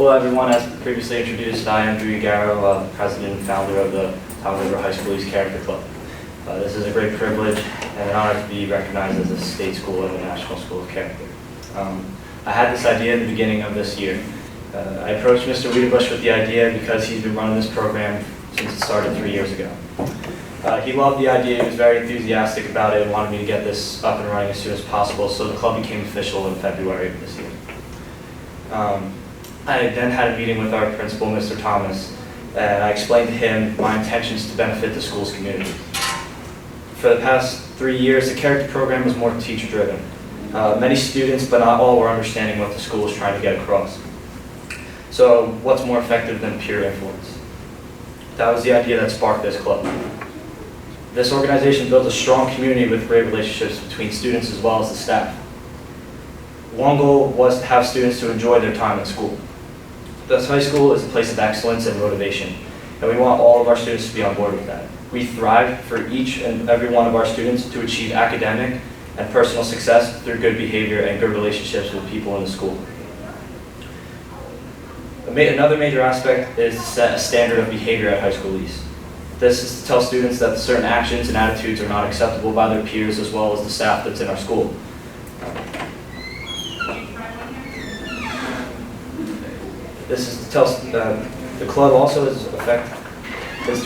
Hello everyone, as previously introduced, I am Ugaro, president and founder of the Toms River High School East Character Club. This is a great privilege and an honor to be recognized as a state school and a national school of character. I had this idea in the beginning of this year. I approached Mr. Weidenbush with the idea because he's been running this program since it started 3 years ago. He loved the idea, he was very enthusiastic about it, and wanted me to get this up and running as soon as possible, so the club became official in February of this year. I then had a meeting with our principal, Mr. Thomas, and I explained to him my intentions to benefit the school's community. For the past 3 years, the character program was more teacher-driven. Many students, but not all, were understanding what the school was trying to get across. So what's more effective than peer influence? That was the idea that sparked this club. This organization builds a strong community with great relationships between students as well as the staff. One goal was to have students to enjoy their time at school. This high school is a place of excellence and motivation, and we want all of our students to be on board with that. We thrive for each and every one of our students to achieve academic and personal success through good behavior and good relationships with people in the school. Another major aspect is to set a standard of behavior at High School East. This is to tell students that certain actions and attitudes are not acceptable by their peers as well as the staff that's in our school. This is to tell, the club also is to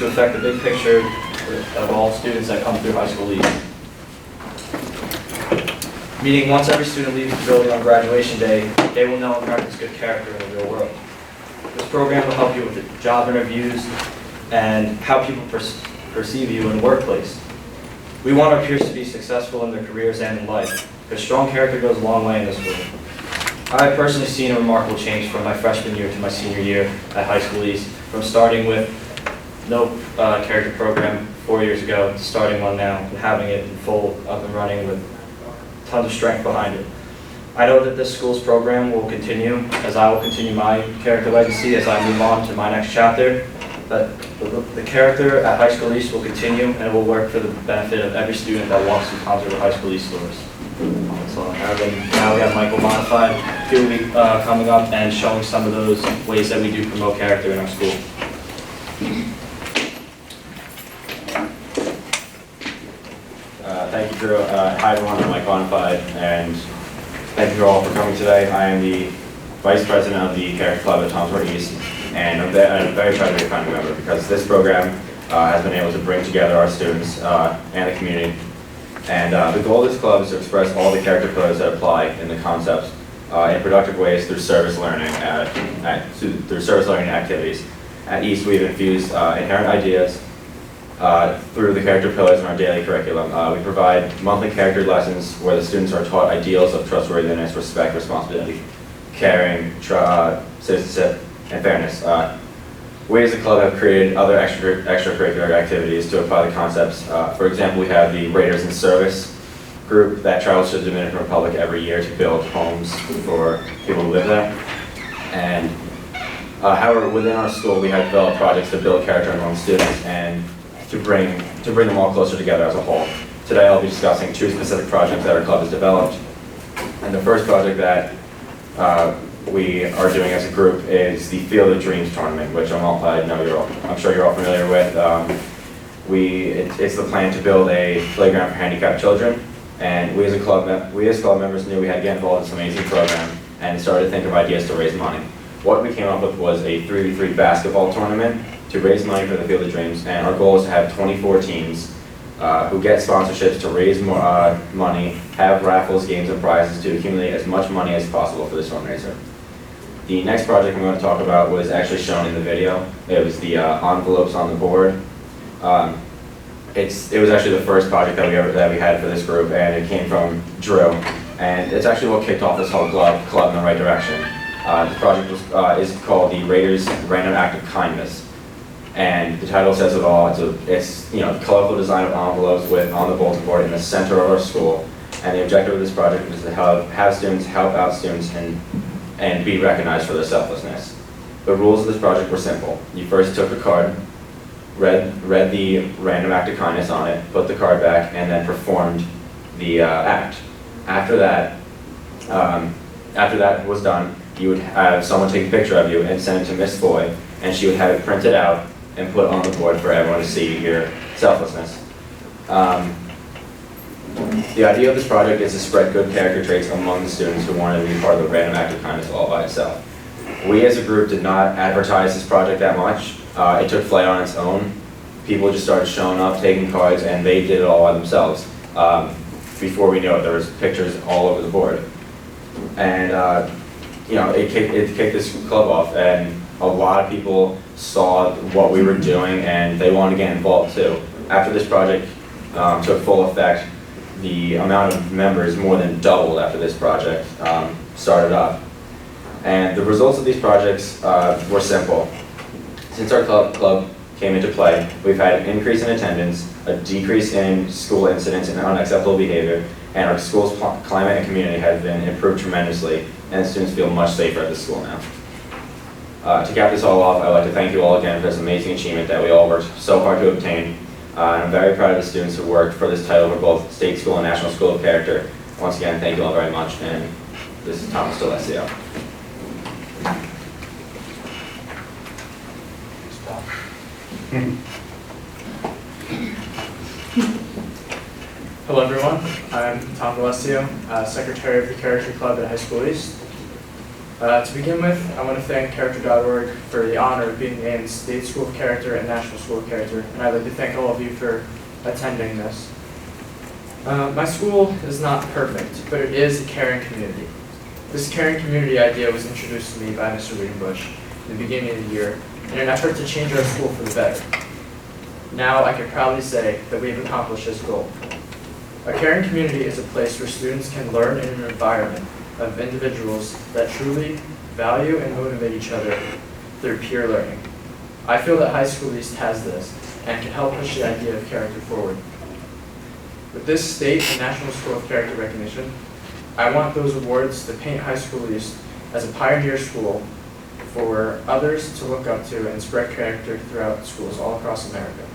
affect the big picture of all students that come through High School East. Meaning once every student leaves the building on graduation day, they will know America's good character in the real world. This program will help you with the job interviews and how people perceive you in the workplace. We want our peers to be successful in their careers and in life, because strong character goes a long way in this world. I have personally seen a remarkable change from my freshman year to my senior year at High School East, from starting with no character program 4 years ago to starting one now and having it in full up and running with tons of strength behind it. I know that this school's program will continue, as I will continue my character legacy as I move on to my next chapter, but the character at High School East will continue and it will work for the benefit of every student that walks through Toms River High School East doors. That's all I have. And now we have Michael Bonafide, who will be coming up and showing some of those ways that we do promote character in our school. Thank you, Drew. Hi everyone, I'm Mike Bonafide, and thank you all for coming today. I am the Vice President of the Character Club at Toms River East, and I'm very proud to be a founding member because this program has been able to bring together our students and the community. And the goal of this club is to express all the character pillars that apply in the concepts in productive ways through service learning activities. At East, we've infused inherent ideas through the character pillars in our daily curriculum. We provide monthly character lessons where the students are taught ideals of trustworthiness, respect, responsibility, caring, citizenship, and fairness. We as a club have created other extracurricular activities to apply the concepts. For example, we have the Raiders in Service group that travels to the Dominican Republic every year to build homes for people who live there. And however, within our school, we have developed projects to build character among students and to bring them all closer together as a whole. Today, I'll be discussing 2 specific projects that our club has developed. And the first project that we are doing as a group is the Field of Dreams tournament, which I'm sure you're all familiar with. It's the plan to build a playground for handicapped children, and we as club members knew we had to get involved in this amazing program and started to think of ideas to raise money. What we came up with was a 3v3 basketball tournament to raise money for the Field of Dreams, and our goal is to have 24 teams who get sponsorships to raise more money, have raffles, games, and prizes to accumulate as much money as possible for this fundraiser. The next project I'm going to talk about was actually shown in the video. It was the envelopes on the board. It was actually the first project that we had for this group, and it came from Drew. And it's actually what kicked off this whole club in the right direction. The project is called the Raiders Random Act of Kindness. And the title says it all. It's the colorful design of envelopes on the bulletin board in the center of our school. And the objective of this project is to have students help out students and be recognized for their selflessness. The rules of this project were simple. You first took a card, read the random act of kindness on it, put the card back, and then performed the act. After that was done, you would have someone take a picture of you and send it to Miss Foy, and she would have it printed out and put on the board for everyone to see your selflessness. The idea of this project is to spread good character traits among the students who wanted to be part of the random act of kindness all by itself. We as a group did not advertise this project that much. It took flight on its own. People just started showing up, taking cards, and they did it all by themselves. Before we knew it, there was pictures all over the board. And it kicked this club off, and a lot of people saw what we were doing, and they wanted to get involved too. After this project took full effect, the amount of members more than doubled after this project started up. And the results of these projects were simple. Since our club came into play, we've had an increase in attendance, a decrease in school incidents and unacceptable behavior, and our school's climate and community have been improved tremendously, and students feel much safer at the school now. To cap this all off, I'd like to thank you all again for this amazing achievement that we all worked so hard to obtain. And I'm very proud of the students who worked for this title for both State School and National School of Character. Once again, thank you all very much, and this is Thomas Dalessio. Hello everyone, I'm Tom Dalessio, Secretary of the Character Club at High School East. To begin with, I want to thank Character.org for the honor of being named State School of Character and National School of Character, and I'd like to thank all of you for attending this. My school is not perfect, but it is a caring community. This caring community idea was introduced to me by Mr. Weidenbush in the beginning of the year in an effort to change our school for the better. Now I can proudly say that we have accomplished this goal. A caring community is a place where students can learn in an environment of individuals that truly value and motivate each other through peer learning. I feel that High School East has this and can help push the idea of character forward. With this state and National School of Character recognition, I want those awards to paint High School East as a pioneer school for others to look up to and spread character throughout schools all across America.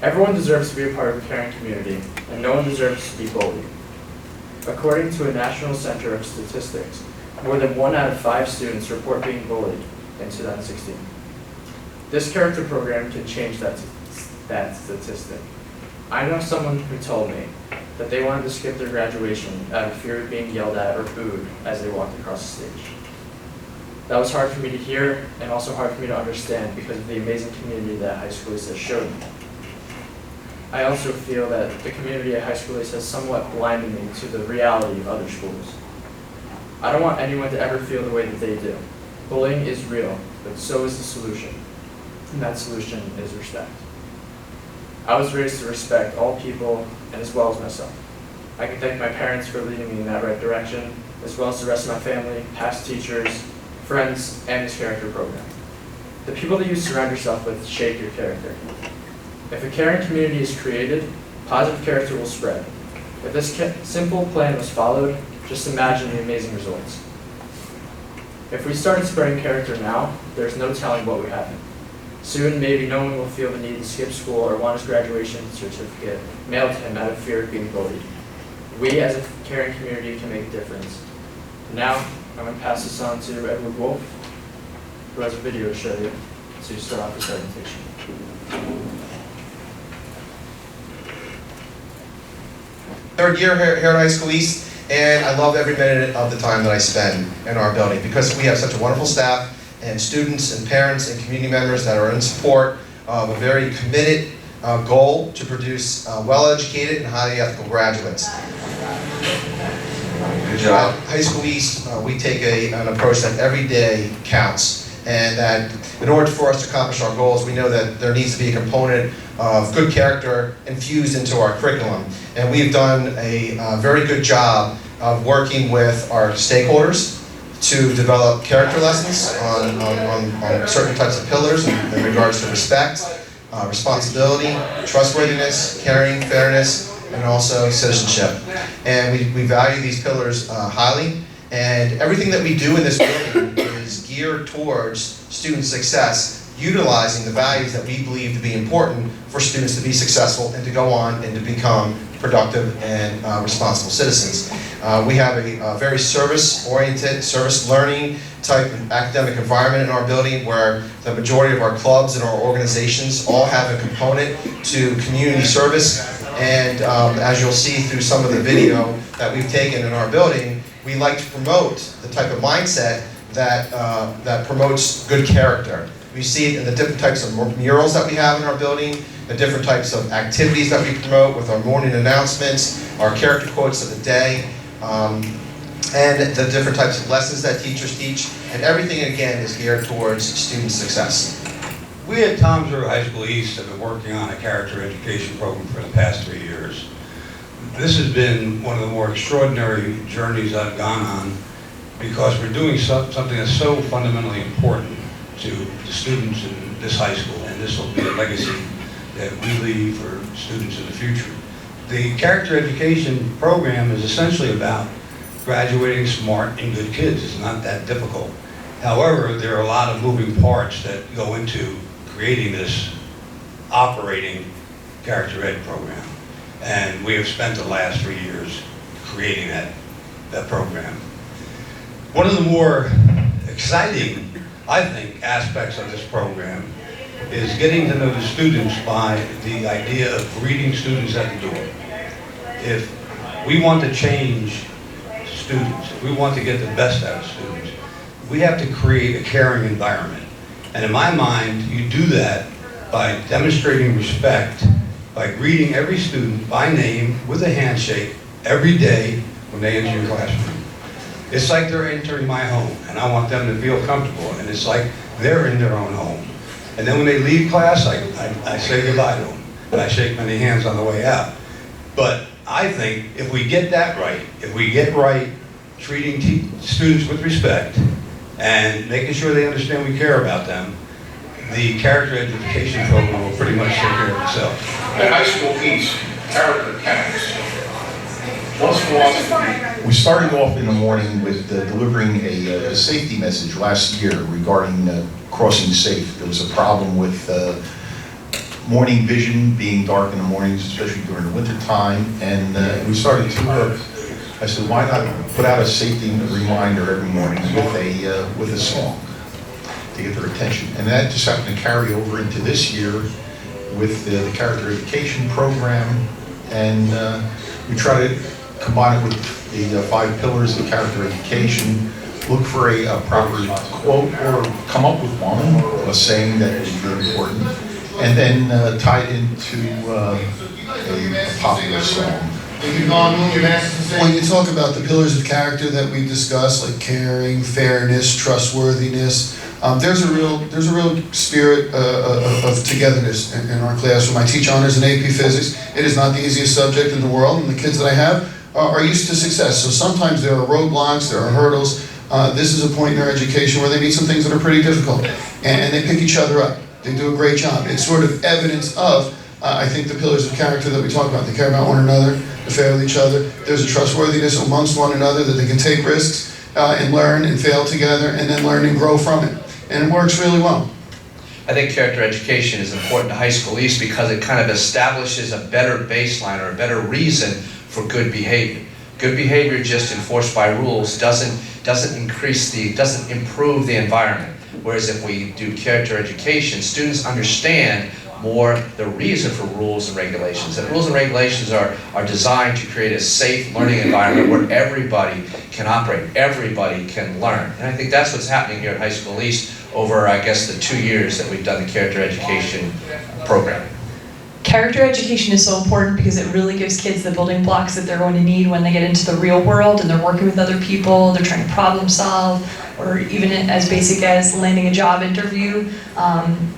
Everyone deserves to be a part of a caring community, and no one deserves to be bullied. According to a National Center of Statistics, more than 1 out of 5 students report being bullied in 2016. This character program can change that statistic. I know someone who told me that they wanted to skip their graduation out of fear of being yelled at or booed as they walked across the stage. That was hard for me to hear and also hard for me to understand because of the amazing community that High School East has showed me. I also feel that the community at High School East has somewhat blinded me to the reality of other schools. I don't want anyone to ever feel the way that they do. Bullying is real, but so is the solution. And that solution is respect. I was raised to respect all people and as well as myself. I can thank my parents for leading me in that right direction, as well as the rest of my family, past teachers, friends, and this character program. The people that you surround yourself with shape your character. If a caring community is created, positive character will spread. If this simple plan was followed, just imagine the amazing results. If we started spreading character now, there's no telling what would happen. Soon, maybe no one will feel the need to skip school or want his graduation certificate mailed to him out of fear of being bullied. We, as a caring community, can make a difference. Now, I'm going to pass this on to Edward Wolf, who has a video to show you, so you start off the presentation. Third year here at High School East, and I love every minute of the time that I spend in our building because we have such a wonderful staff and students and parents and community members that are in support of a very committed goal to produce well-educated and highly ethical graduates. Good job. At High School East, we take an approach that every day counts, and that in order for us to accomplish our goals, we know that there needs to be a component of good character infused into our curriculum. And we've done a very good job of working with our stakeholders to develop character lessons on certain types of pillars in regards to respect, responsibility, trustworthiness, caring, fairness, and also citizenship. And we value these pillars highly. And everything that we do in this building is geared towards student success, utilizing the values that we believe to be important for students to be successful and to go on and to become productive, and responsible citizens. We have a very service-oriented, service-learning type of academic environment in our building where the majority of our clubs and our organizations all have a component to community service. And as you'll see through some of the video that we've taken in our building, we like to promote the type of mindset that promotes good character. We see it in the different types of murals that we have in our building, the different types of activities that we promote with our morning announcements, our character quotes of the day, and the different types of lessons that teachers teach, and everything again is geared towards student success. We at Toms River High School East have been working on a character education program for the past 3 years. This has been one of the more extraordinary journeys I've gone on because we're doing something that's so fundamentally important to the students in this high school, and this will be a legacy that we leave for students in the future. The character education program is essentially about graduating smart and good kids. It's not that difficult. However, there are a lot of moving parts that go into creating this operating character ed program. And we have spent the last 3 years creating that program. One of the more exciting, I think, aspects of this program is getting to know the students by the idea of greeting students at the door. If we want to change students, if we want to get the best out of students, we have to create a caring environment. And in my mind, you do that by demonstrating respect, by greeting every student by name with a handshake every day when they enter your classroom. It's like they're entering my home, and I want them to feel comfortable, and it's like they're in their own home. And then when they leave class, I say goodbye to them, and I shake many hands on the way out. But I think if we get that right, if we get right treating students with respect and making sure they understand we care about them, the character education program will pretty much take care of itself. At High School East, character counts. What's philosophy? We started off in the morning with delivering a safety message last year regarding crossing safe. There was a problem with morning vision, being dark in the mornings, especially during the winter time, and we started to I said, why not put out a safety reminder every morning with a song to get their attention? And that just happened to carry over into this year with the character education program, and we try to combine it with the 5 pillars of character education, look for a proper quote or come up with one, a saying that is very important, and then tie it into a popular song. When you talk about the pillars of character that we discussed, like caring, fairness, trustworthiness, there's a real spirit of togetherness in our classroom. I teach honors in AP Physics. It is not the easiest subject in the world, and the kids that I have are used to success. So sometimes there are roadblocks, there are hurdles. This is a point in their education where they meet some things that are pretty difficult, and they pick each other up. They do a great job. It's sort of evidence of, I think, the pillars of character that we talk about. They care about one another, they're fair with each other. There's a trustworthiness amongst one another that they can take risks and learn and fail together and then learn and grow from it. And it works really well. I think character education is important to High School East because it kind of establishes a better baseline or a better reason for good behavior. Good behavior just enforced by rules doesn't improve the environment. Whereas if we do character education, students understand more the reason for rules and regulations. And rules and regulations are designed to create a safe learning environment where everybody can operate, everybody can learn. And I think that's what's happening here at High School East over, I guess, the 2 years that we've done the character education program. Character education is so important because it really gives kids the building blocks that they're going to need when they get into the real world and they're working with other people, they're trying to problem solve, or even as basic as landing a job interview.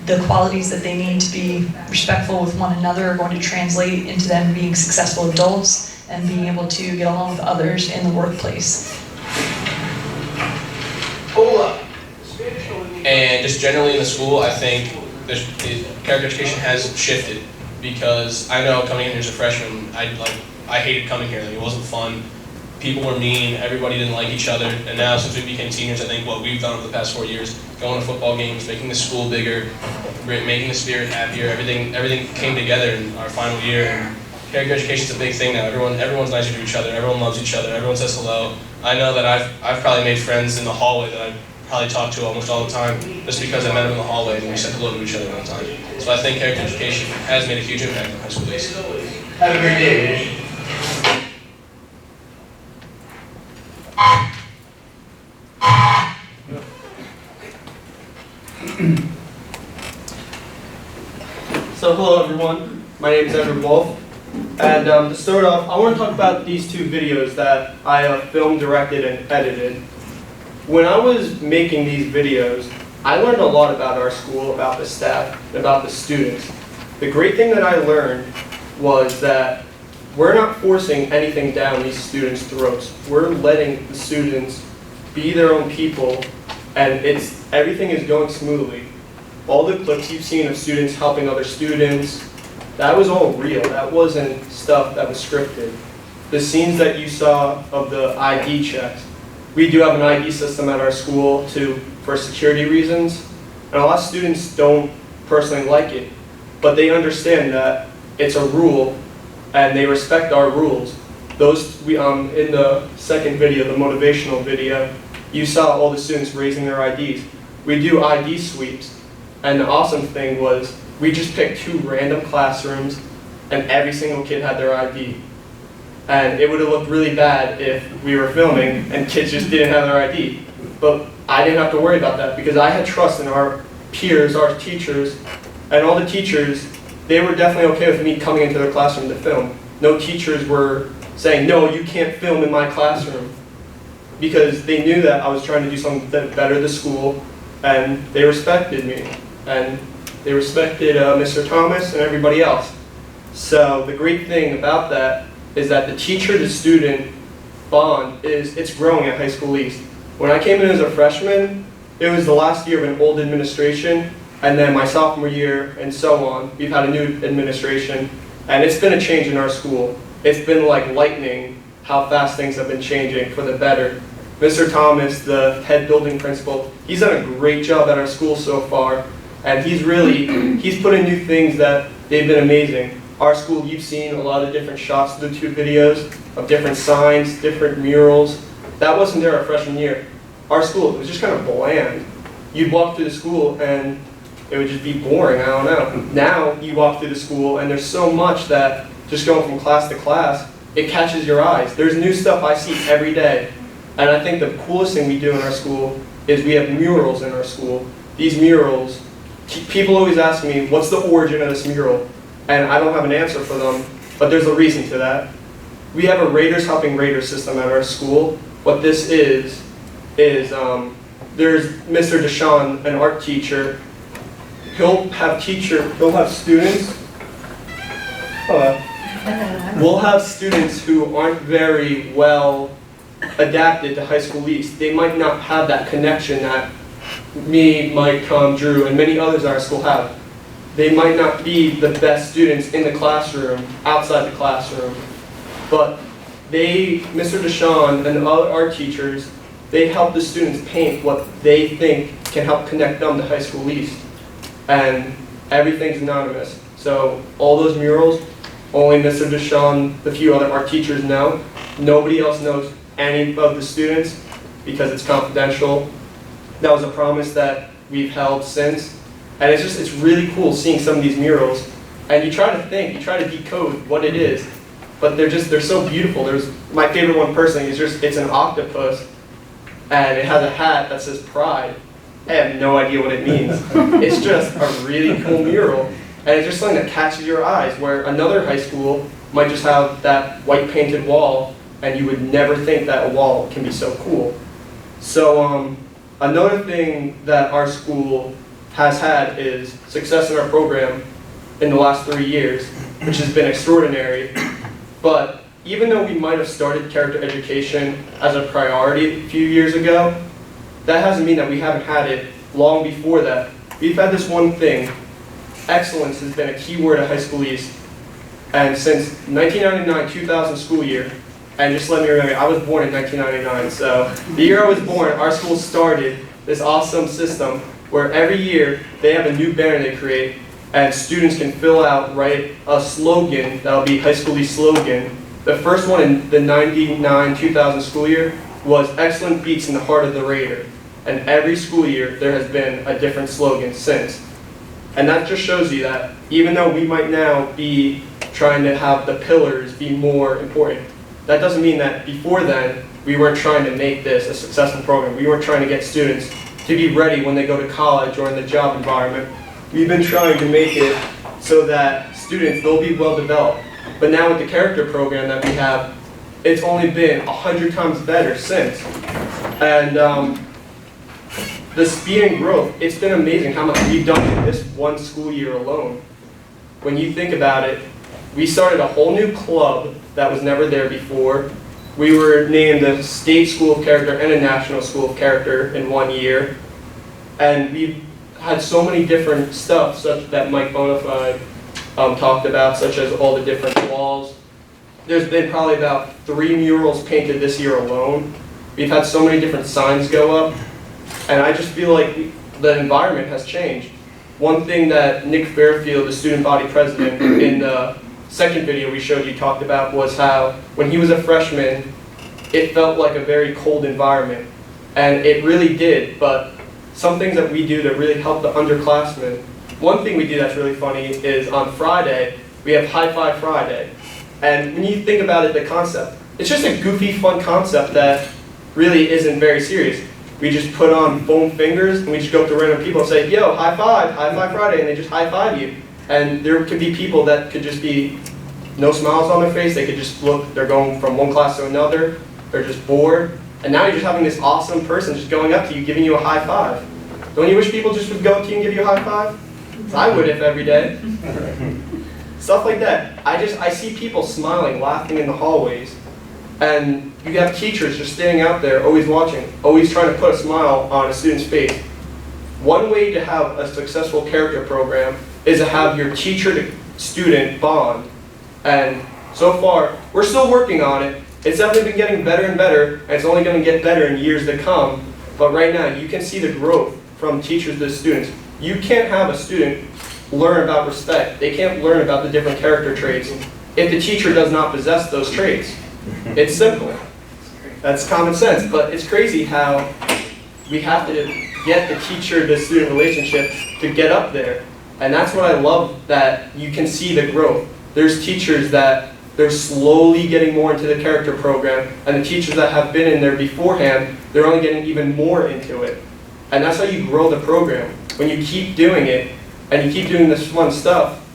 The qualities that they need to be respectful with one another are going to translate into them being successful adults and being able to get along with others in the workplace. And just generally in the school, I think character education has shifted. Because I know coming in here as a freshman, I hated coming here. Like, it wasn't fun. People were mean. Everybody didn't like each other. And now, since we became seniors, I think what we've done over the past 4 years, going to football games, making the school bigger, making the spirit happier, everything came together in our final year. And character education is a big thing now. Everyone's nicer to each other. Everyone loves each other. Everyone says hello. I know that I've probably made friends in the hallway that I probably talk to almost all the time, just because I met them in the hallway and we said hello to each other all the time. So I think character education has made a huge impact on high school East. Have a great day, So hello everyone, my name is Edward Wolf, and to start off, I want to talk about these two videos that I filmed, directed, and edited. When I was making these videos, I learned a lot about our school, about the staff, and about the students. The great thing that I learned was that we're not forcing anything down these students' throats. We're letting the students be their own people, and everything is going smoothly. All the clips you've seen of students helping other students, that was all real. That wasn't stuff that was scripted. The scenes that you saw of the ID checks, we do have an ID system at our school for security reasons, and a lot of students don't personally like it, but they understand that it's a rule and they respect our rules. In the second video, the motivational video, you saw all the students raising their IDs. We do ID sweeps. And the awesome thing was, we just picked 2 random classrooms, and every single kid had their ID. And it would have looked really bad if we were filming and kids just didn't have their ID. But I didn't have to worry about that because I had trust in our peers, our teachers, and all the teachers, they were definitely okay with me coming into their classroom to film. No teachers were saying, no, you can't film in my classroom, because they knew that I was trying to do something that better the school, and they respected me. And they respected Mr. Thomas and everybody else. So the great thing about that is that the teacher-to-student bond it's growing at High School East. When I came in as a freshman, it was the last year of an old administration, and then my sophomore year and so on, we've had a new administration, and it's been a change in our school. It's been like lightning how fast things have been changing for the better. Mr. Thomas, the head building principal, he's done a great job at our school so far. And he's put in new things that they've been amazing. Our school, you've seen a lot of different shots of the 2 videos, of different signs, different murals. That wasn't there our freshman year. Our school, it was just kind of bland. You'd walk through the school and it would just be boring, I don't know. Now you walk through the school and there's so much that just going from class to class, it catches your eyes. There's new stuff I see every day. And I think the coolest thing we do in our school is we have murals in our school. These murals, people always ask me, what's the origin of this mural? And I don't have an answer for them, but there's a reason to that. We have a Raiders helping Raiders system at our school. What this is there's Mr. Deshawn, an art teacher. He'll have students. We'll have students who aren't very well adapted to High School East. They might not have that connection that me, Mike, Tom, Drew, and many others at our school have. They might not be the best students in the classroom, outside the classroom, but Mr. Deshawn and other art teachers, they help the students paint what they think can help connect them to High School East. And everything's anonymous. So all those murals, only Mr. Deshawn, the few other art teachers know. Nobody else knows any of the students because it's confidential. That was a promise that we've held since. And it's really cool seeing some of these murals. And you try to decode what it is, but they're so beautiful. My favorite one personally is it's an octopus, and it has a hat that says Pride. I have no idea what it means. It's just a really cool mural, and it's just something that catches your eyes, where another high school might just have that white painted wall, and you would never think that a wall can be so cool. So another thing that our school has had is success in our program in the last 3 years, which has been extraordinary. But even though we might have started character education as a priority a few years ago, that doesn't mean that we haven't had it long before that. We've had this one thing. Excellence has been a key word at High School East. And since 1999-2000 school year, and just let me remember, I was born in 1999, so the year I was born, our school started this awesome system where every year they have a new banner they create, and students can fill out, write a slogan, that'll be high school's slogan. The first one in the 99-2000 school year was excellent beats in the heart of the Raider. And every school year, there has been a different slogan since. And that just shows you that even though we might now be trying to have the pillars be more important, that doesn't mean that before then, we weren't trying to make this a successful program. We weren't trying to get students to be ready when they go to college or in the job environment. We've been trying to make it so that students, they'll be well developed. But now with the character program that we have, it's only been 100 times better since. And the speed and growth, it's been amazing how much we've done in this one school year alone. When you think about it, we started a whole new club that was never there before. We were named a state school of character and a national school of character in 1 year. And we've had so many different stuff, such that Mike Bonafide talked about, such as all the different walls. There's been probably about 3 murals painted this year alone. We've had so many different signs go up, and I just feel like the environment has changed. One thing that Nick Fairfield, the student body president, in the second video we showed you talked about was how when he was a freshman, it felt like a very cold environment, and it really did, but some things that we do to really help the underclassmen. One thing we do that's really funny is on Friday, we have High Five Friday. And when you think about it, the concept, it's just a goofy, fun concept that really isn't very serious. We just put on foam fingers and we just go up to random people and say, yo, High Five Friday, and they just high five you. And there could be people that could just be no smiles on their face, they could just look, they're going from one class to another, they're just bored. And now you're just having this awesome person just going up to you, giving you a high five. Don't you wish people just would go up to you and give you a high five? I would if every day. Stuff like that. I see people smiling, laughing in the hallways. And you have teachers just standing out there, always watching, always trying to put a smile on a student's face. One way to have a successful character program is to have your teacher-to-student bond. And so far, we're still working on it. It's definitely been getting better and better, and it's only going to get better in years to come. But right now, you can see the growth from teachers to students. You can't have a student learn about respect. They can't learn about the different character traits if the teacher does not possess those traits. It's simple. That's common sense, but it's crazy how we have to get the teacher-to-student relationship to get up there. And that's what I love, that you can see the growth. There's teachers that they're slowly getting more into the character program, and the teachers that have been in there beforehand, they're only getting even more into it. And that's how you grow the program. When you keep doing it, and you keep doing this fun stuff,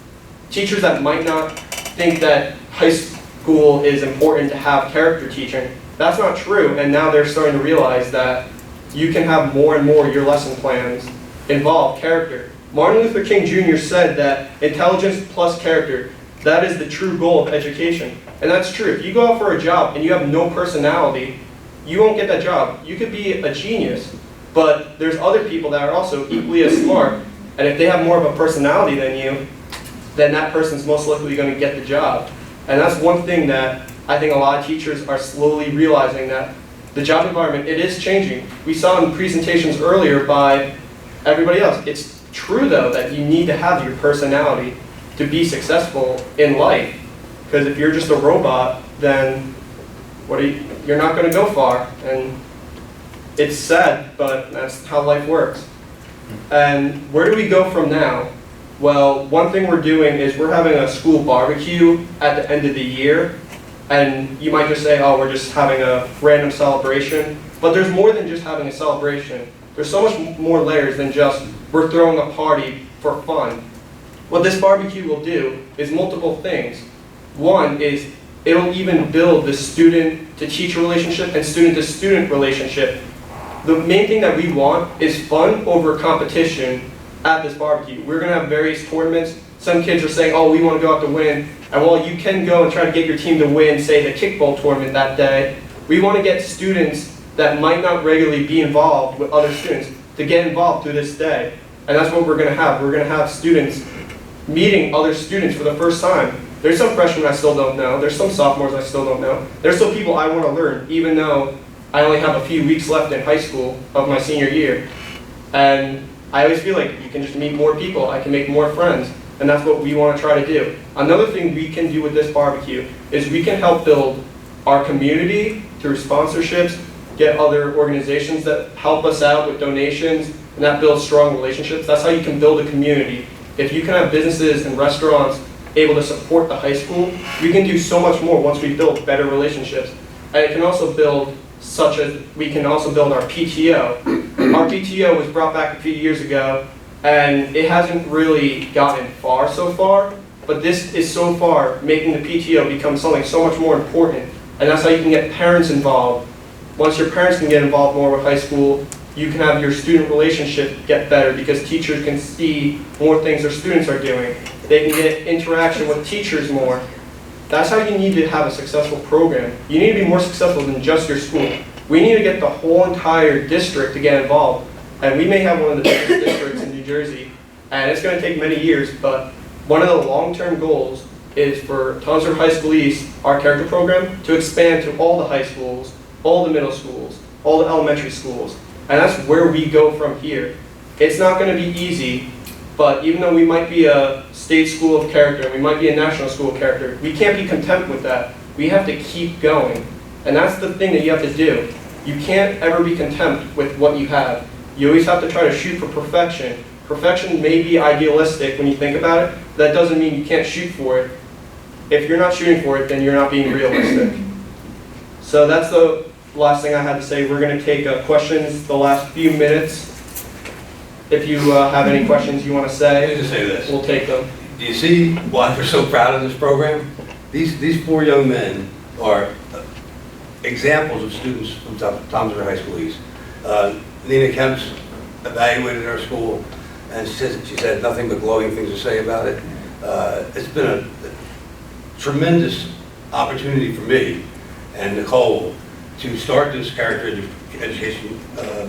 teachers that might not think that high school is important to have character teaching, that's not true, and now they're starting to realize that you can have more and more your lesson plans involve character. Martin Luther King Jr. said that intelligence plus character, that is the true goal of education. And that's true. If you go out for a job and you have no personality, you won't get that job. You could be a genius, but there's other people that are also equally as smart, and if they have more of a personality than you, then that person's most likely going to get the job. And that's one thing that I think a lot of teachers are slowly realizing, that the job environment, it is changing. We saw in presentations earlier by everybody else. It's true, though, that you need to have your personality to be successful in life. Because if you're just a robot, then you're not going to go far. And it's sad, but that's how life works. And where do we go from now? Well, one thing we're doing is we're having a school barbecue at the end of the year. And you might just say, oh, we're just having a random celebration. But there's more than just having a celebration. There's so much more layers than just we're throwing a party for fun. What this barbecue will do is multiple things. One is it'll even build the student-to-teacher relationship and student-to-student relationship. The main thing that we want is fun over competition at this barbecue. We're going to have various tournaments. Some kids are saying, oh, we want to go out to win. And while you can go and try to get your team to win, say, the kickball tournament that day, we want to get students that might not regularly be involved with other students to get involved through this day. And that's what we're going to have. We're going to have students meeting other students for the first time. There's some freshmen I still don't know. There's some sophomores I still don't know. There's still people I want to learn, even though I only have a few weeks left in high school of my senior year. And I always feel like you can just meet more people. I can make more friends. and that's what we want to try to do. Another thing we can do with this barbecue is we can help build our community through sponsorships, get other organizations that help us out with donations, and that builds strong relationships. That's how you can build a community. If you can have businesses and restaurants able to support the high school, we can do so much more once we build better relationships. And it can also build we can also build our PTO. Our PTO was brought back a few years ago, and it hasn't really gotten far so far, but this is so far making the PTO become something so much more important, and that's how you can get parents involved. Once your parents can get involved more with high school, you can have your student relationship get better because teachers can see more things their students are doing. They can get interaction with teachers more. That's how you need to have a successful program. You need to be more successful than just your school. We need to get the whole entire district to get involved. And we may have one of the biggest districts in New Jersey, and it's going to take many years, but one of the long-term goals is for Tonsor High School East, our character program, to expand to all the high schools, all the middle schools, all the elementary schools. And that's where we go from here. It's not going to be easy, but even though we might be a state school of character, we might be a national school of character, we can't be content with that. We have to keep going. And that's the thing that you have to do. You can't ever be content with what you have. You always have to try to shoot for perfection. Perfection may be idealistic when you think about it, but that doesn't mean you can't shoot for it. If you're not shooting for it, then you're not being realistic. So that's the last thing I had to say. We're going to take questions the last few minutes. If you have any questions you want to say, Let me just say this. we'll take them. Do you see why we're so proud of this program? These four young men are examples of students from Tonsor High School East. Nina Kemp's evaluated our school, and she said nothing but glowing things to say about it. It's been a tremendous opportunity for me and Nicole to start this character education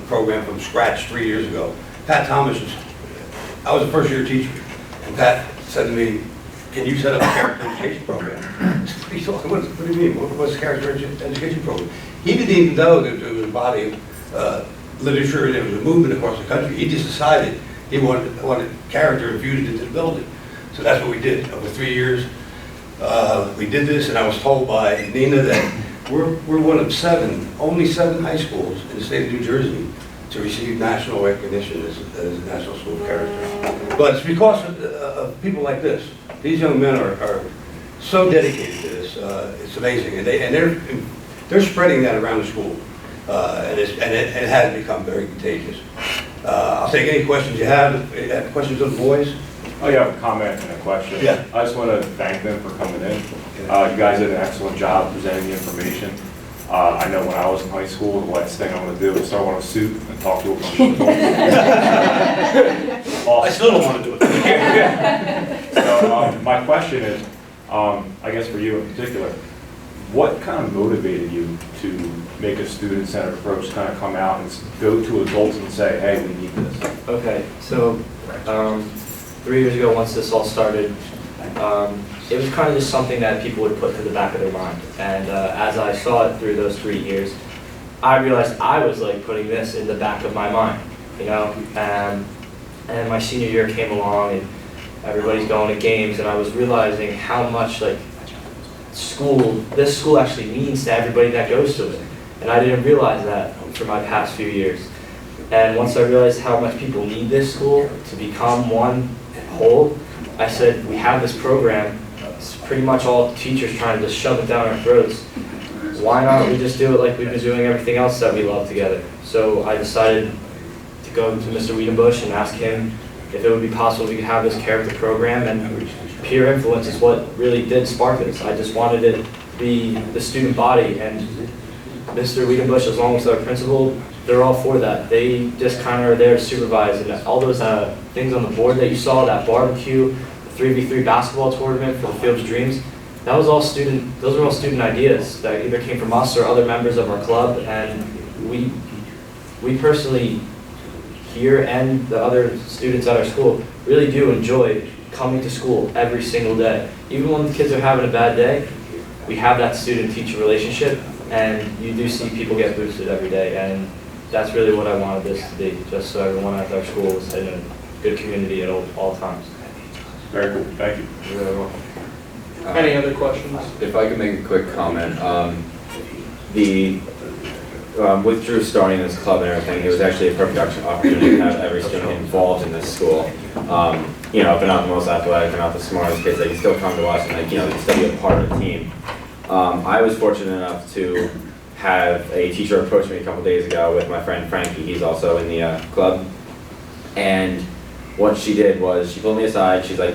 program from scratch 3 years ago. Pat Thomas I was a first-year teacher, and Pat said to me, "Can you set up a character education program?" What do you mean? What's a character education program? He didn't even know that there was a body of literature and there was a movement across the country. He just decided he wanted character infused into the building. So that's what we did. Over 3 years, we did this, and I was told by Nina that we're one of only seven high schools in the state of New Jersey to receive national recognition as a national school of character. But it's because of people like this. These young men are so dedicated to this. It's amazing, and they're spreading that around the school, and it has become very contagious. I'll take any questions you have. Questions of the boys? Oh, you have a comment and a question. Yeah. I just want to thank them for coming in. You guys did an excellent job presenting the information. I know when I was in high school, the last thing I want to do is start on a suit and talk to a bunch of adults. I still don't want to do it. So my question is, I guess for you in particular, what kind of motivated you to make a student-centered approach to kind of come out and go to adults and say, hey, we need this? Okay, so 3 years ago, once this all started, it was kind of just something that people would put to the back of their mind. And as I saw it through those 3 years, I realized I was like putting this in the back of my mind, you know? And my senior year came along and everybody's going to games, and I was realizing how much like this school actually means to everybody that goes to it. And I didn't realize that for my past few years. And once I realized how much people need this school to become one whole, I said, we have this program. It's pretty much all teachers trying to just shove it down our throats. Why not we just do it like we've been doing everything else that we love together? So I decided to go to Mr. Weidenbush and ask him if it would be possible we could have this character program, and peer influence is what really did spark this. I just wanted it to be the student body, and Mr. Weidenbush, as long as our principal, they're all for that. They just kind of are there to supervise, and all those things on the board that you saw, that barbecue, the 3v3 basketball tournament for the Field of Dreams, that was all those were all student ideas that either came from us or other members of our club, and we personally here and the other students at our school really do enjoy coming to school every single day. Even when the kids are having a bad day, we have that student-teacher relationship, and you do see people get boosted every day, and that's really what I wanted this to be, just so everyone at our school is in a good community at all times. Very cool, thank you. Any other questions? If I could make a quick comment, with Drew starting this club and everything, it was actually a perfect opportunity to have every student involved in this school. You know, if they're not the most athletic, they're not the smartest kids, they can still come to us and they can still be a part of the team. I was fortunate enough to have a teacher approach me a couple days ago with my friend Frankie. He's also in the club. And what she did was she pulled me aside. She's like,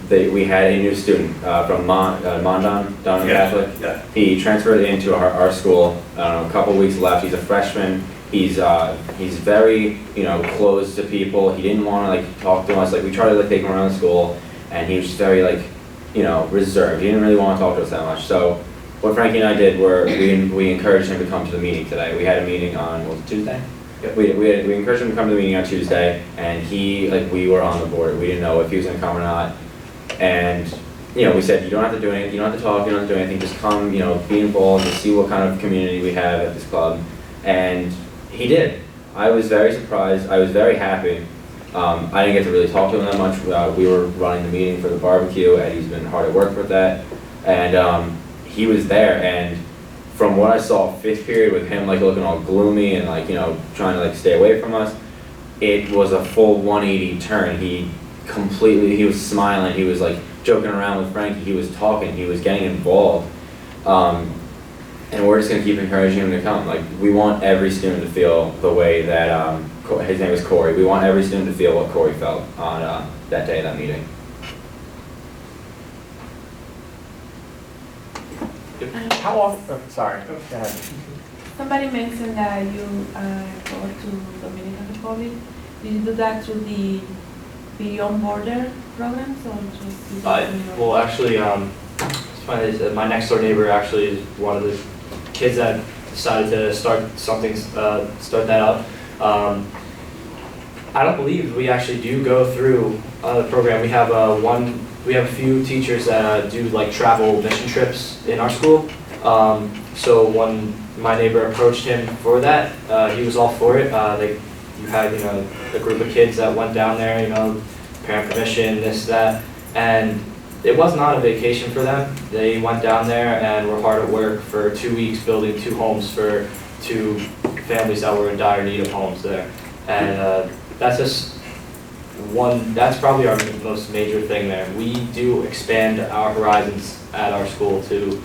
we had a new student from Mondon, down in Catholic. Yeah. He transferred into our school. A couple weeks left. He's a freshman. He's very, you know, closed to people. He didn't want to like talk to us. Like we tried to like take him around the school, and he was just very like, you know, reserved. He didn't really want to talk to us that much. So what Frankie and I did were we encouraged him to come to the meeting today. We had a meeting on, what was it, Tuesday? Yep. We encouraged him to come to the meeting on Tuesday, and we were on the board. We didn't know if he was going to come or not. And, you know, we said, you don't have to do anything, you don't have to talk, you don't have to do anything, just come, you know, be involved and see what kind of community we have at this club. And he did. I was very surprised, I was very happy. I didn't get to really talk to him that much. We were running the meeting for the barbecue, and he's been hard at work with that. And he was there, and from what I saw, fifth period with him like looking all gloomy and like, you know, trying to like stay away from us, it was a full 180 turn. He was smiling, he was like joking around with Frankie, he was talking, he was getting involved. And we're just gonna keep encouraging him to come. Like, we want every student to feel the way that, his name is Corey, we want every student to feel what Corey felt on that day of that meeting. How often, sorry, go ahead. Somebody mentioned that you go to Dominican Republic. Did you do that through the Beyond Border programs or just? Well, actually, it's funny is my next door neighbor actually is one of the kids that decided to start that up. I don't believe we actually do go through the program. We have a few teachers that do like travel mission trips in our school. So when my neighbor approached him for that, he was all for it. You had, you know, a group of kids that went down there, you know, parent permission, this, that, and it was not a vacation for them. They went down there and were hard at work for 2 weeks building 2 homes for 2 families that were in dire need of homes there. And that's probably our most major thing there. We do expand our horizons at our school to,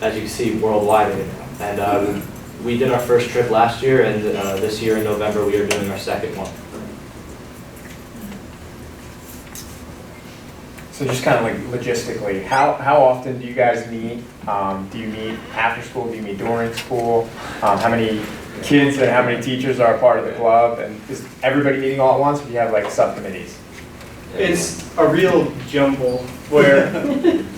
as you can see, worldwide right now. And we did our first trip last year, and this year in November we are doing our second one. So just kind of like logistically, how often do you guys meet? Do you meet after school? Do you meet during school? How many kids and how many teachers are a part of the club? And is everybody meeting all at once, or do you have like subcommittees? It's a real jumble where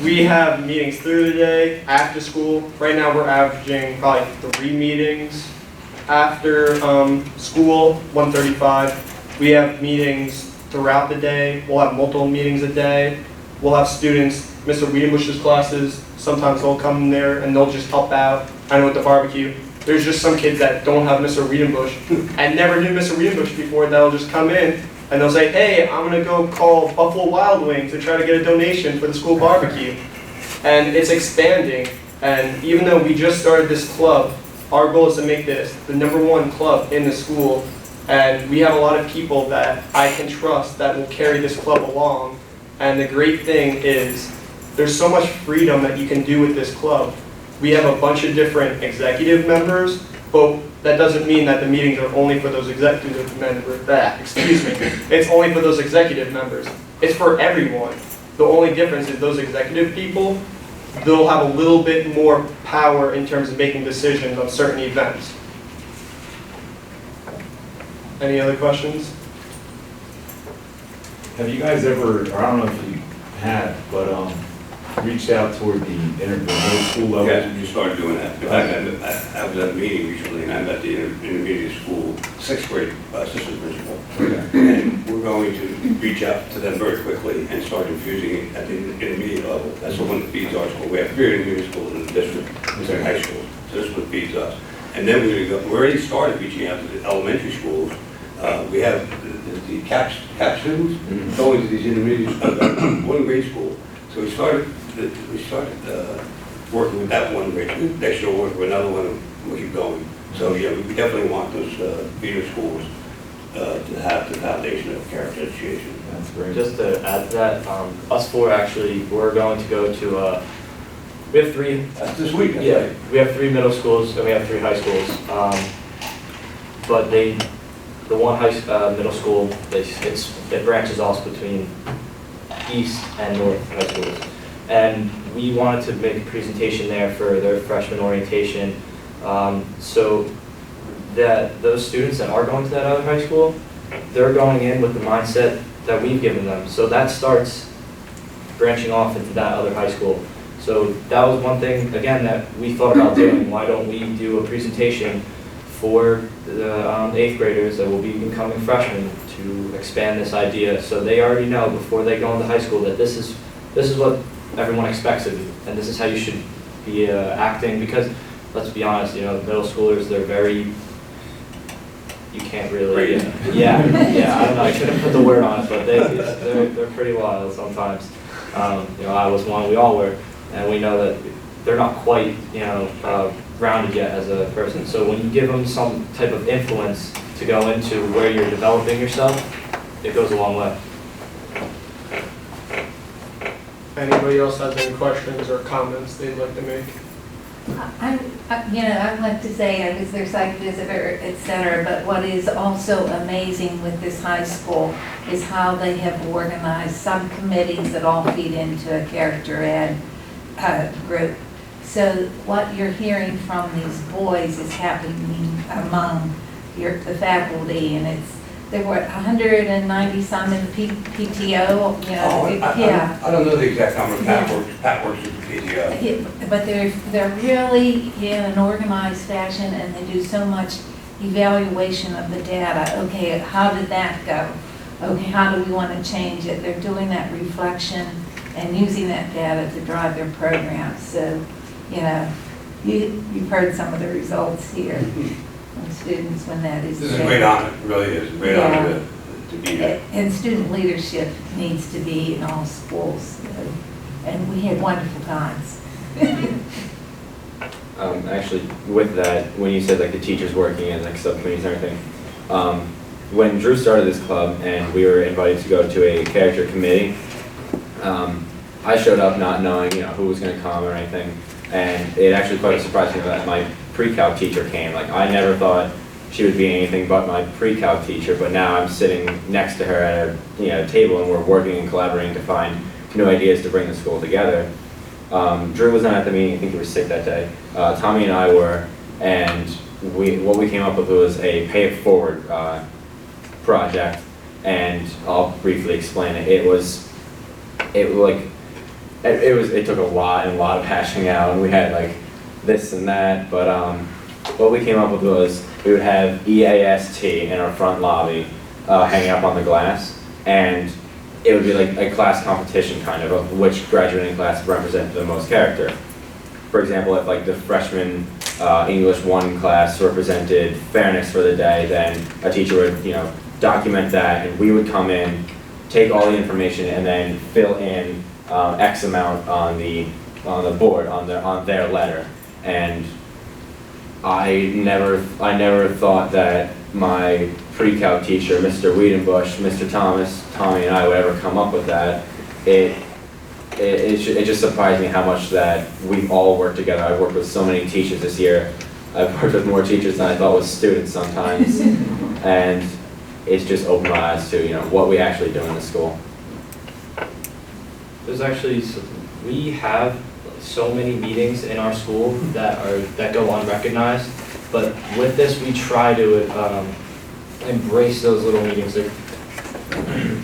we have meetings through the day, after school. Right now we're averaging probably 3 meetings after school, 1:35. We have meetings throughout the day. We'll have multiple meetings a day. We'll have students, Mr. Weidenbush's classes, sometimes they'll come in there and they'll just help out. I know with the barbecue, there's just some kids that don't have Mr. Weidenbush and never knew Mr. Weidenbush before that'll just come in and they'll say, hey, I'm gonna go call Buffalo Wild Wings to try to get a donation for the school barbecue. And it's expanding, and even though we just started this club, our goal is to make this the #1 club in the school, and we have a lot of people that I can trust that will carry this club along. And the great thing is, there's so much freedom that you can do with this club. We have a bunch of different executive members, but that doesn't mean that the meetings are only for those executive members. Excuse me. It's only for those executive members. It's for everyone. The only difference is those executive people, they'll have a little bit more power in terms of making decisions on certain events. Any other questions? Have you guys ever, or I don't know if you have, but reached out toward the middle school level? Yes, we started doing that. I was at a meeting recently, and I met the intermediate school 6th grade assistant principal. And we're going to reach out to them very quickly and start infusing it at the intermediate level. That's what one feeds our school. We have 3 intermediate schools in the district, they're high schools. So this is what feeds us. And then we already started reaching out to the elementary schools. We have the CAP students going to these intermediate, one grade school. So we started working with that one grade school. Next year we'll work with another one and we'll keep going. So yeah, we definitely want those feeder schools to have the foundation of character education. That's great. Just to add to that, us four actually, we're going to go to, we have three. That's this week, that's Yeah, right. we have 3 middle schools and we have 3 high schools. But the one middle school, it branches off between east and north high schools. And we wanted to make a presentation there for their freshman orientation. So that those students that are going to that other high school, they're going in with the mindset that we've given them. So that starts branching off into that other high school. So that was one thing, again, that we thought about doing. Why don't we do a presentation for the 8th graders that will be becoming freshmen to expand this idea, so they already know before they go into high school that this is what everyone expects of you, and this is how you should be acting. Because let's be honest, you know, middle schoolers, they're very, you can't really, yeah, I don't know, I couldn't put the word on it, but they're pretty wild sometimes. You know, I was one, we all were, and we know that they're not quite, you know, grounded yet as a person. So when you give them some type of influence to go into where you're developing yourself, it goes a long way. Anybody else has any questions or comments they'd like to make? I'd like to say I was their site visitor, et cetera, but what is also amazing with this high school is how they have organized subcommittees that all feed into a character ed group. So what you're hearing from these boys is happening among the faculty, and there were 190 some in the PTO, you know, yeah. I don't know the exact number of Pat works with the PTO. But they're really in an organized fashion, and they do so much evaluation of the data. Okay, how did that go? Okay, how do we want to change it? They're doing that reflection and using that data to drive their programs. So, you know, you've heard some of the results here from students when that is. This is a great honor, it really is, a great honor to be here. And student leadership needs to be in all schools, and we had wonderful times. Actually, with that, when you said like the teachers working in like subcommittees and everything, when Drew started this club and we were invited to go to a character committee, I showed up not knowing, you know, who was going to come or anything, and it actually quite surprised me that my pre-calc teacher came. Like, I never thought she would be anything but my pre-calc teacher, but now I'm sitting next to her at a table, and we're working and collaborating to find new ideas to bring the school together. Drew was not at the meeting, I think he was sick that day. Tommy and I were, and what we came up with was a pay it forward project, and I'll briefly explain it. It took a lot of hashing out, and we had like this and that, but what we came up with was we would have EAST in our front lobby hanging up on the glass, and it would be like a class competition kind of which graduating class represented the most character. For example, if like the freshman English 1 class represented fairness for the day, then a teacher would, you know, document that, and we would come in, take all the information, and then fill in X amount on the board on their letter. And I never thought that my pre-calc teacher, Mr. Weidenbush, Mr. Thomas, Tommy, and I would ever come up with that. It just surprised me how much that we've all worked together. I've worked with so many teachers this year. I've worked with more teachers than I thought with students sometimes, and it's just opened my eyes to, you know, what we actually do in the school. There's actually, we have so many meetings in our school that go unrecognized, but with this we try to embrace those little meetings.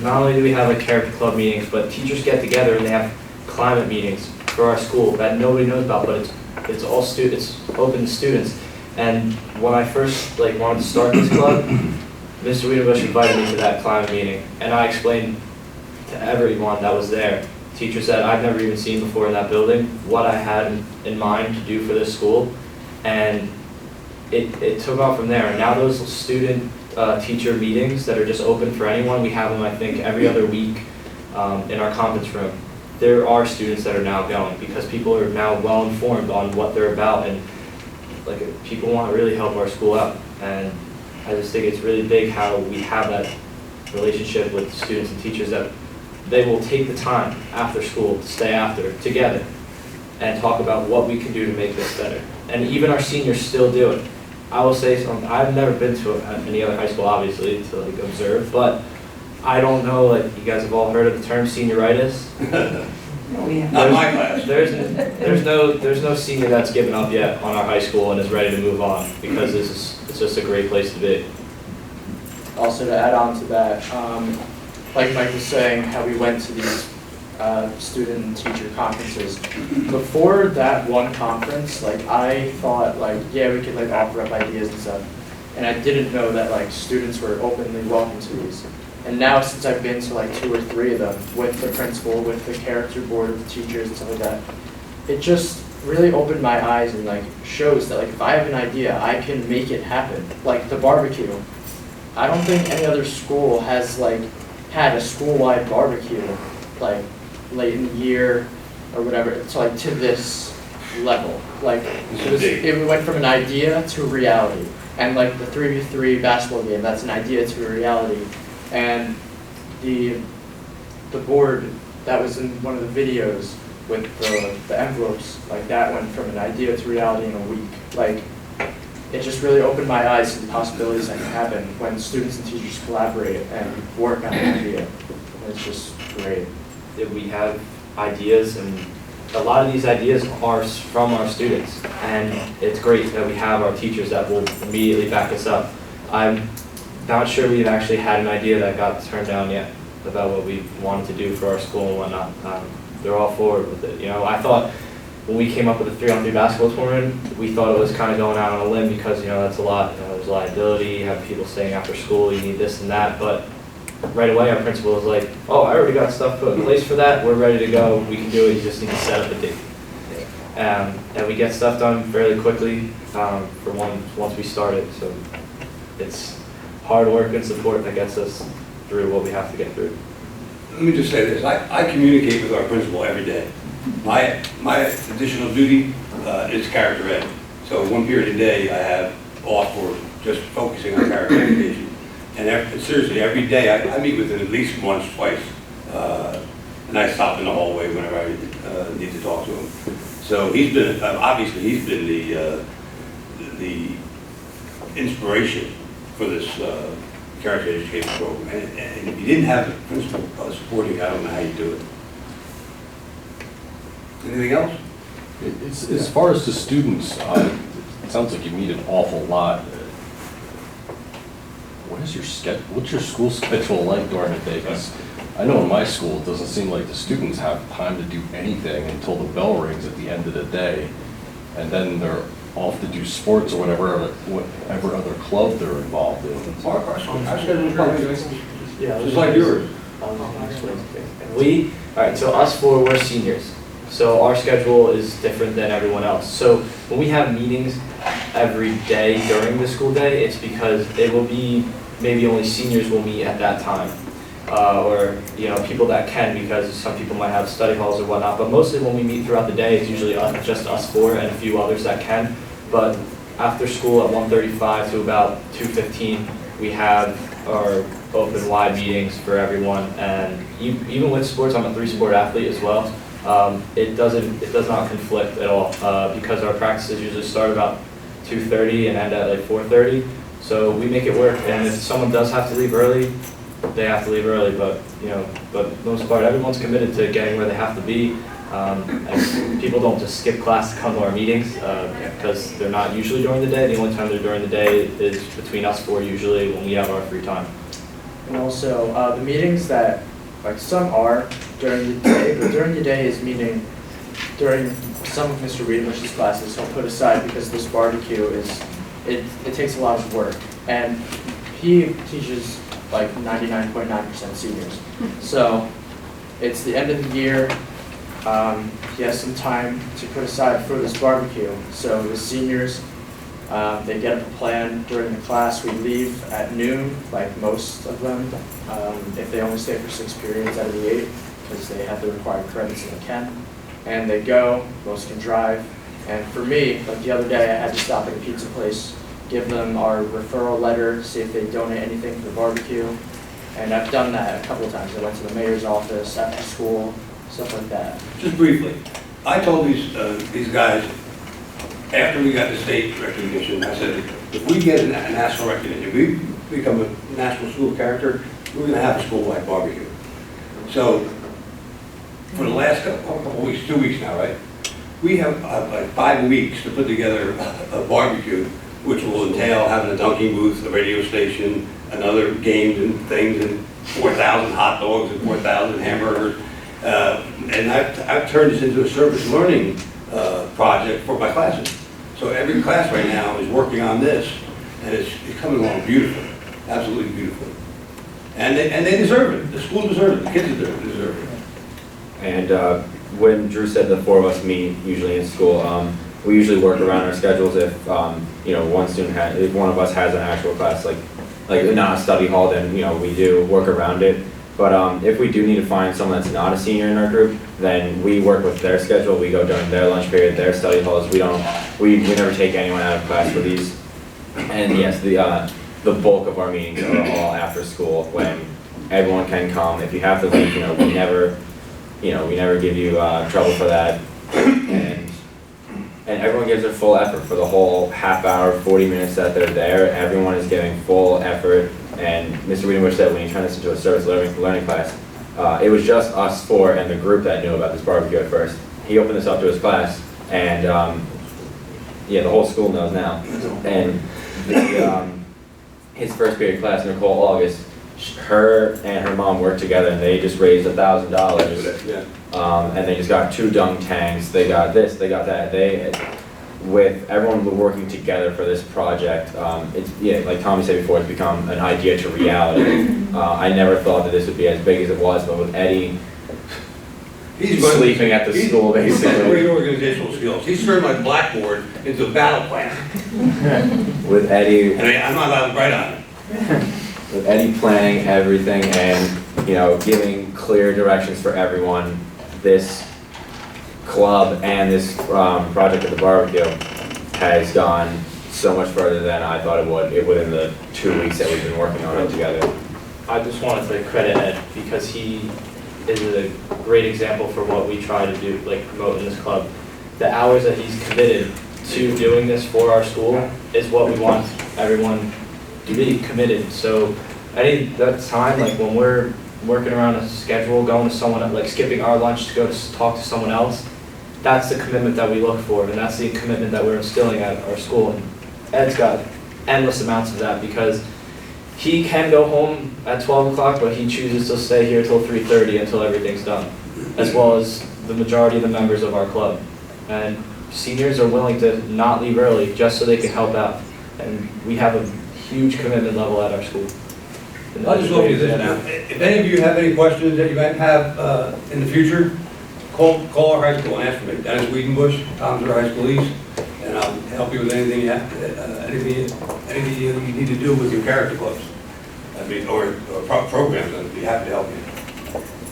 Not only do we have like character club meetings, but teachers get together and they have climate meetings for our school that nobody knows about, but it's all it's open to students. And when I first wanted to start this club, Mr. Weidenbush invited me to that climate meeting, and I explained to everyone that was there, teachers that I've never even seen before in that building, what I had in mind to do for this school, and it took off from there. And now those student teacher meetings that are just open for anyone. We have them, I think, every other week in our conference room. There are students that are now going because people are now well informed on what they're about, and like people want to really help our school out. And I just think it's really big how we have that relationship with students and teachers, that they will take the time after school to stay after together and talk about what we can do to make this better. And even our seniors still do it. I will say something, I've never been to any other high school, obviously, to like observe, but I don't know, like, you guys have all heard of the term senioritis? Not my class. There's no senior that's given up yet on our high school and is ready to move on, because it's just a great place to be. Also, to add on to that, like Mike was saying, how we went to these student and teacher conferences. Before that one conference, like, I thought, like, yeah, we could like offer up ideas and stuff, and I didn't know that like students were openly welcome to these. And now, since I've been to like 2 or 3 of them with the principal, with the character board of the teachers and stuff like that, it just really opened my eyes and like shows that like if I have an idea, I can make it happen. Like the barbecue, I don't think any other school has like had a school-wide barbecue like late in the year or whatever. It's like to this level. Like it went from an idea to reality. And like the 3v3 basketball game, that's an idea to a reality. And the board that was in one of the videos with the envelopes, like that went from an idea to reality in a week. Like, it just really opened my eyes to the possibilities that can happen when students and teachers collaborate and work on an idea. And it's just great. We have ideas, and a lot of these ideas are from our students, and it's great that we have our teachers that will immediately back us up. I'm not sure we've actually had an idea that got turned down yet about what we wanted to do for our school and whatnot. They're all forward with it. You know, I thought when we came up with a 3-on-3 basketball tournament, we thought it was kind of going out on a limb because, you know, that's a lot. You know, there's liability, you have people staying after school, you need this and that. But right away, our principal was like, oh, I already got stuff put in place for that. We're ready to go. We can do it. You just need to set up a date. And we get stuff done fairly quickly for once we start it. So it's hard work and support that gets us through what we have to get through. Let me just say this, I communicate with our principal every day. My additional duty is character ed. So one period a day I have off for just focusing on character education. And seriously, every day I meet with him at least once, twice. And I stop in the hallway whenever I need to talk to him. So he's been, obviously he's been the inspiration for this character education program. And if you didn't have the principal supporting, I don't know how you do it. Anything else? As far as the students, it sounds like you meet an awful lot. What's your school schedule like during the day? Because I know in my school, it doesn't seem like the students have time to do anything until the bell rings at the end of the day. And then they're off to do sports or whatever other club they're involved in. Our schedule is probably just like yours. All right, so us four, we're seniors. So our schedule is different than everyone else. So when we have meetings every day during the school day, it's because it will be maybe only seniors will meet at that time. Or, you know, people that can, because some people might have study halls or whatnot. But mostly when we meet throughout the day, it's usually just us four and a few others that can. But after school at 1:35 to about 2:15, we have our open wide meetings for everyone. And even with sports, I'm a 3-sport athlete as well. It does not conflict at all because our practices usually start about 2:30 and end at like 4:30. So we make it work. And if someone does have to leave early, they have to leave early. But most part, everyone's committed to getting where they have to be. And people don't just skip class to come to our meetings because they're not usually during the day. The only time they're during the day is between us four usually when we have our free time. And also the meetings that, like, some are during the day, but during the day is meeting during some of Mr. Weidenbush's classes he'll put aside because this barbecue it takes a lot of work. And he teaches like 99.9% seniors. So it's the end of the year. He has some time to put aside for this barbecue. So the seniors They get up a plan during the class. We leave at noon, like most of them, if they only stay for 6 periods out of the 8, because they have the required credits and they can. And they go, most can drive. And for me, like the other day, I had to stop at a pizza place, give them our referral letter, see if they donate anything for the barbecue. And I've done that a couple of times. I went to the mayor's office, after school, stuff like that. Just briefly, I told these guys, after we got the state recognition, I said, if we get a national recognition, if we become a national school character, we're gonna have a school-wide barbecue. So, for the last couple of weeks, 2 weeks now, right? We have like 5 weeks to put together a barbecue, which will entail having a dunking booth, a radio station, another games and things, and 4,000 hot dogs and 4,000 hamburgers. And I've turned this into a service learning project for my classes. So every class right now is working on this, and it's coming along beautifully, absolutely beautifully. And they deserve it. The school deserves it. The kids deserve it. And when Drew said the 4 of us meet usually in school, we usually work around our schedules. If you know, if one of us has an actual class, like not a study hall, then we do work around it. But if we do need to find someone that's not a senior in our group, then we work with their schedule. We go during their lunch period, their study halls. We never take anyone out of class for these. And yes, the bulk of our meetings are all after school when everyone can come. If you have to leave, we never give you trouble for that. And everyone gives their full effort for the whole half hour, 40 minutes that they're there. Everyone is giving full effort. And Mr. Weidenbush said when he turned this into a service learning class, it was just us 4 and the group that knew about this barbecue at first. He opened this up to his class, and yeah, the whole school knows now. And his first period class, Nicole August, her and her mom worked together, and they just raised $1,000. And they just got 2 dunk tanks. They got this, they got that. With everyone working together for this project, like Tommy said before, it's become an idea to reality. I never thought that this would be as big as it was, but with Eddie sleeping at the school, basically. Great organizational skills. He's turned my blackboard into a battle plan. With Eddie, and I'm not allowed to write on it. With Eddie planning everything and giving clear directions for everyone, this club and this project at the barbecue has gone so much further than I thought it would within the 2 weeks that we've been working on it together. I just wanted to credit Ed because he is a great example for what we try to do, like promote in this club. The hours that he's committed to doing this for our school is what we want everyone to be committed. So any that time, like when we're working around a schedule, going to someone, like skipping our lunch to go to talk to someone else, that's the commitment that we look for, and that's the commitment that we're instilling at our school. And Ed's got endless amounts of that because he can go home at 12 o'clock, but he chooses to stay here till 3:30 until everything's done, as well as the majority of the members of our club. And seniors are willing to not leave early just so they can help out. And we have a huge commitment level at our school. I'll just look at this now. If any of you have any questions that you might have in the future, call our high school and ask for me. Dennis Weidenbush, Tom's our high school east, and I'll help you with anything you have, anything you need to do with your character clubs. Or programs, I'd be happy to help you.